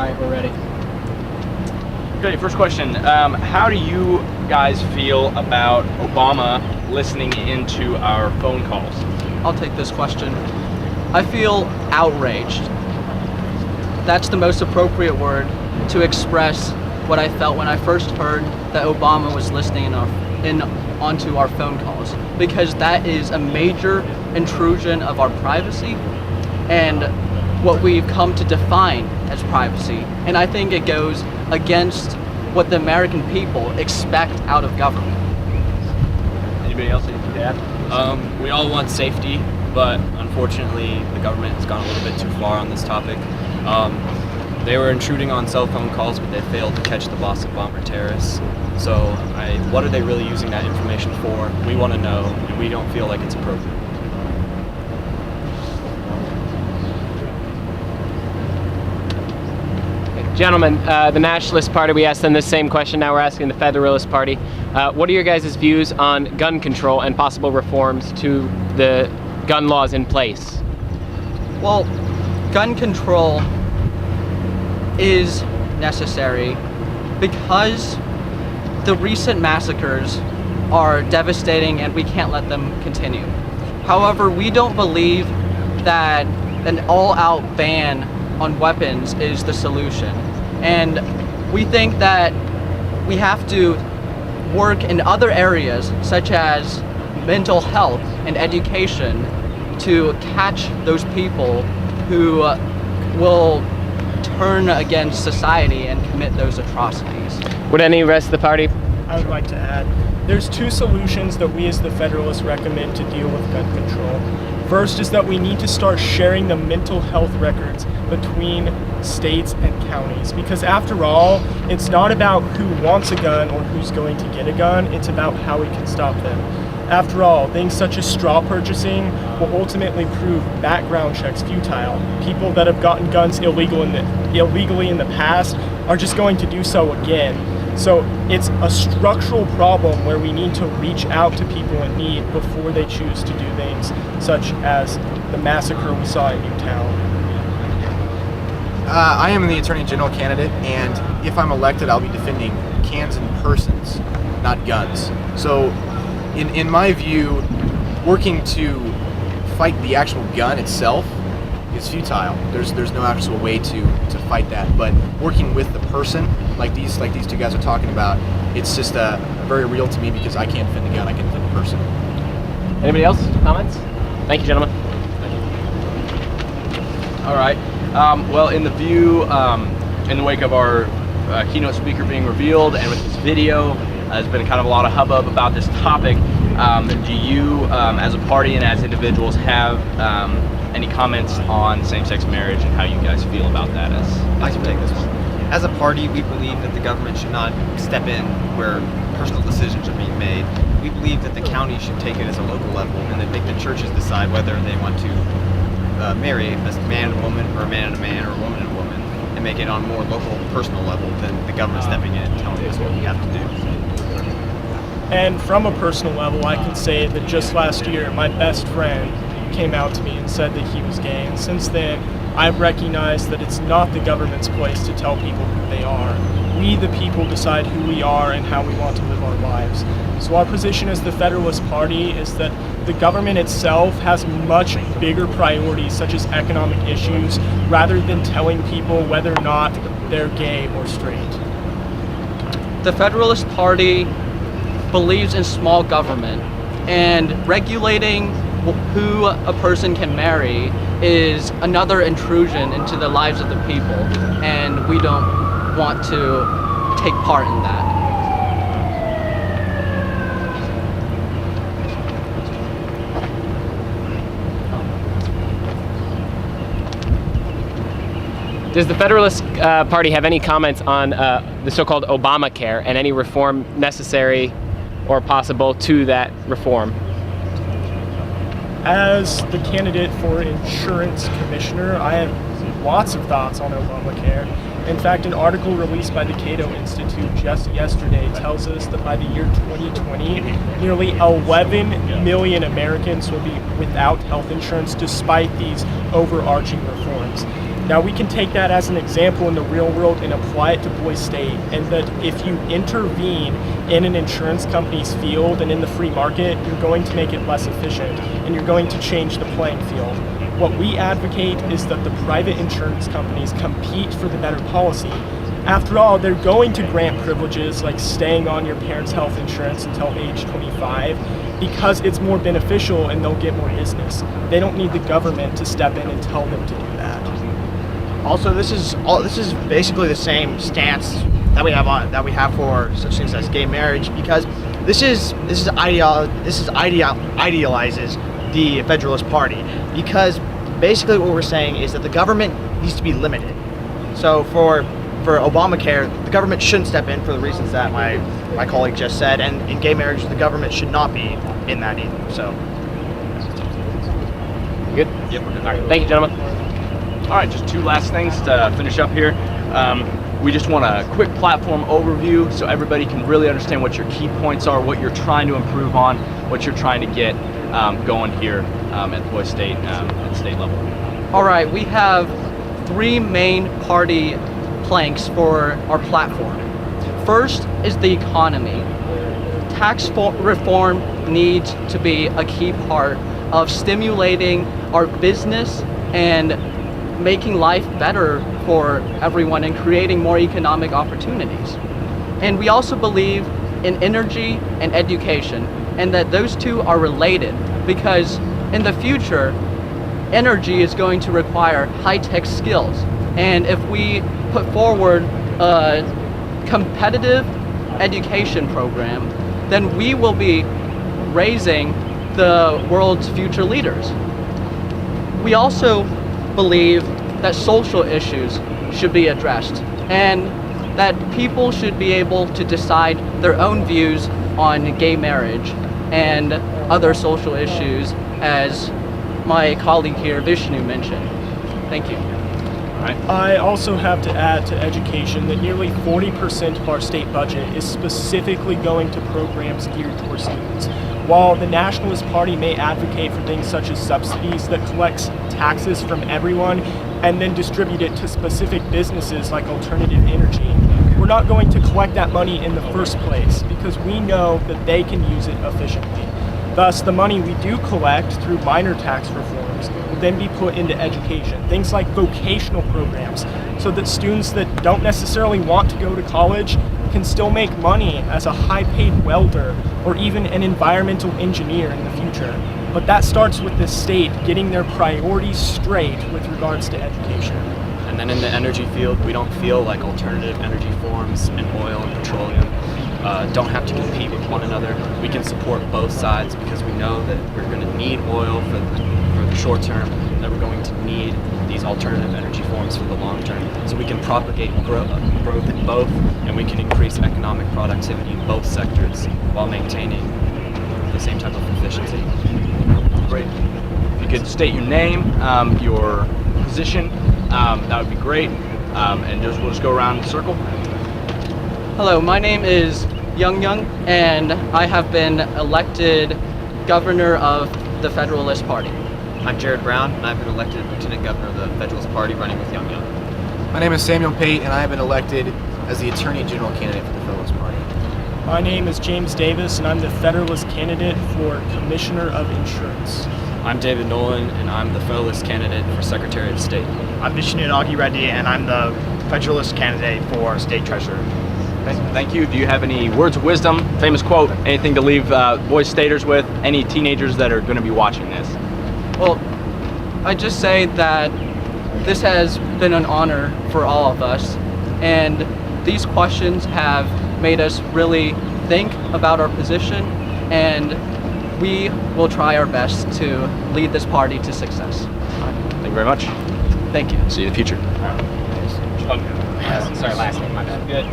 right, we're ready. Okay, first question. How do you guys feel about Obama listening into our phone calls? I'll take this question. I feel outraged. That's the most appropriate word to express what I felt when I first heard that Obama was listening onto our phone calls, because that is a major intrusion of our privacy and what we've come to define as privacy. And I think it goes against what the American people expect out of government. Anybody else anything to add? We all want safety, but unfortunately the government has gone a little bit too far on this topic. They were intruding on cell phone calls, but they failed to catch the Boston bomber terrorists. So what are they really using that information for? We want to know, and we don't feel like it's appropriate. Gentlemen, the Nationalist Party, we asked them the same question. Now we're asking the Federalist Party. What are your guys' views on gun control and possible reforms to the gun laws in place? Well, gun control is necessary because the recent massacres are devastating and we can't let them continue. However, we don't believe that an all-out ban on weapons is the solution. And we think that we have to work in other areas such as mental health and education to catch those people who will turn against society and commit those atrocities. Would any rest of the party? I would like to add, there's two solutions that we as the Federalists recommend to deal with gun control. First is that we need to start sharing the mental health records between states and counties, because after all, it's not about who wants a gun or who's going to get a gun, it's about how we can stop them. After all, things such as straw purchasing will ultimately prove background checks futile. People that have gotten guns illegally in the past are just going to do so again. So it's a structural problem where we need to reach out to people in need before they choose to do things such as the massacre we saw in Newtown. I am the Attorney General candidate, and if I'm elected, I'll be defending cans and persons, not guns. So in my view, working to fight the actual gun itself is futile. There's no actual way to fight that. But working with the person, like these two guys are talking about, it's just very real to me because I can't defend the gun, I can defend the person. Anybody else? Comments? Thank you, gentlemen. All right. Well, in the wake of our keynote speaker being revealed, and with this video, there's been kind of a lot of hubbub about this topic. Do you, as a party and as individuals, have any comments on same-sex marriage and how you guys feel about that? I can take this one. As a party, we believe that the government should not step in where personal decisions are being made. We believe that the county should take it as a local level and then make the churches decide whether they want to marry a man and a woman, or a man and a man, or a woman and a woman, and make it on a more local, personal level than the government stepping in and telling us what we have to do. And from a personal level, I can say that just last year, my best friend came out to me and said that he was gay. And since then, I've recognized that it's not the government's place to tell people who they are. We, the people, decide who we are and how we want to live our lives. So our position as the Federalist Party is that the government itself has much bigger priorities, such as economic issues, rather than telling people whether or not they're gay or straight. The Federalist Party believes in small government, and regulating who a person can marry is another intrusion into the lives of the people, and we don't want to take part in that. Does the Federalist Party have any comments on the so-called Obamacare and any reform necessary or possible to that reform? As the candidate for insurance commissioner, I have lots of thoughts on Obamacare. In fact, an article released by the Cato Institute just yesterday tells us that by the year 2020, nearly 11 million Americans will be without health insurance despite these overarching reforms. Now we can take that as an example in the real world and apply it to Boise State, and that if you intervene in an insurance company's field and in the free market, you're going to make it less efficient and you're going to change the playing field. What we advocate is that the private insurance companies compete for the better policy. After all, they're going to grant privileges like staying on your parents' health insurance until age 25 because it's more beneficial and they'll get more business. They don't need the government to step in and tell them to do that. Also, this is basically the same stance that we have for such things as gay marriage, because this idealizes the Federalist Party, because basically what we're saying is that the government needs to be limited. So for Obamacare, the government shouldn't step in for the reasons that my colleague just said, and in gay marriage, the government should not be in that either. So. Good? Yep, we're good. All right, thank you, gentlemen. All right, just two last things to finish up here. We just want a quick platform overview so everybody can really understand what your key points are, what you're trying to improve on, what you're trying to get going here at Boise State at state level. All right, we have three main party planks for our platform. First is the economy. Tax reform needs to be a key part of stimulating our business and making life better for everyone and creating more economic opportunities. And we also believe in energy and education, and that those two are related, because in the future, energy is going to require high-tech skills. And if we put forward a competitive education program, then we will be raising the world's future leaders. We also believe that social issues should be addressed, and that people should be able to decide their own views on gay marriage and other social issues, as my colleague here, Vishnu, mentioned. Thank you. I also have to add to education that nearly 40% of our state budget is specifically going to programs geared towards students. While the Nationalist Party may advocate for things such as subsidies that collects taxes from everyone and then distribute it to specific businesses like alternative energy, we're not going to collect that money in the first place because we know that they can use it efficiently. Thus, the money we do collect through minor tax reforms will then be put into education, things like vocational programs, so that students that don't necessarily want to go to college can still make money as a high-paid welder or even an environmental engineer in the future. But that starts with the state getting their priorities straight with regards to education. And then in the energy field, we don't feel like alternative energy forms and oil and petroleum don't have to compete with one another. We can support both sides because we know that we're going to need oil for the short term, and that we're going to need these alternative energy forms for the long term. So we can propagate growth in both, and we can increase economic productivity in both sectors while maintaining the same type of efficiency. Great. If you could state your name, your position, that would be great. And we'll just go around the circle. Hello, my name is Young, and I have been elected governor of the Federalist Party. I'm Jared Brown, and I've been elected Lieutenant Governor of the Federalist Party, running with Young. My name is Samuel Pate, and I have been elected as the Attorney General candidate for the Federalist Party. My name is James Davis, and I'm the Federalist candidate for Commissioner of Insurance. I'm David Nolan, and I'm the Federalist candidate for Secretary of State. I'm Vishnu Reddy, and I'm the Federalist candidate for State Treasurer. Thank you. Do you have any words of wisdom, famous quote, anything to leave Boise Staters with, any teenagers that are going to be watching this? Well, I just say that this has been an honor for all of us, and these questions have made us really think about our position, and we will try our best to lead this party to success. Thank you very much. Thank you. See you in the future. Sorry, last name, my bad. Good.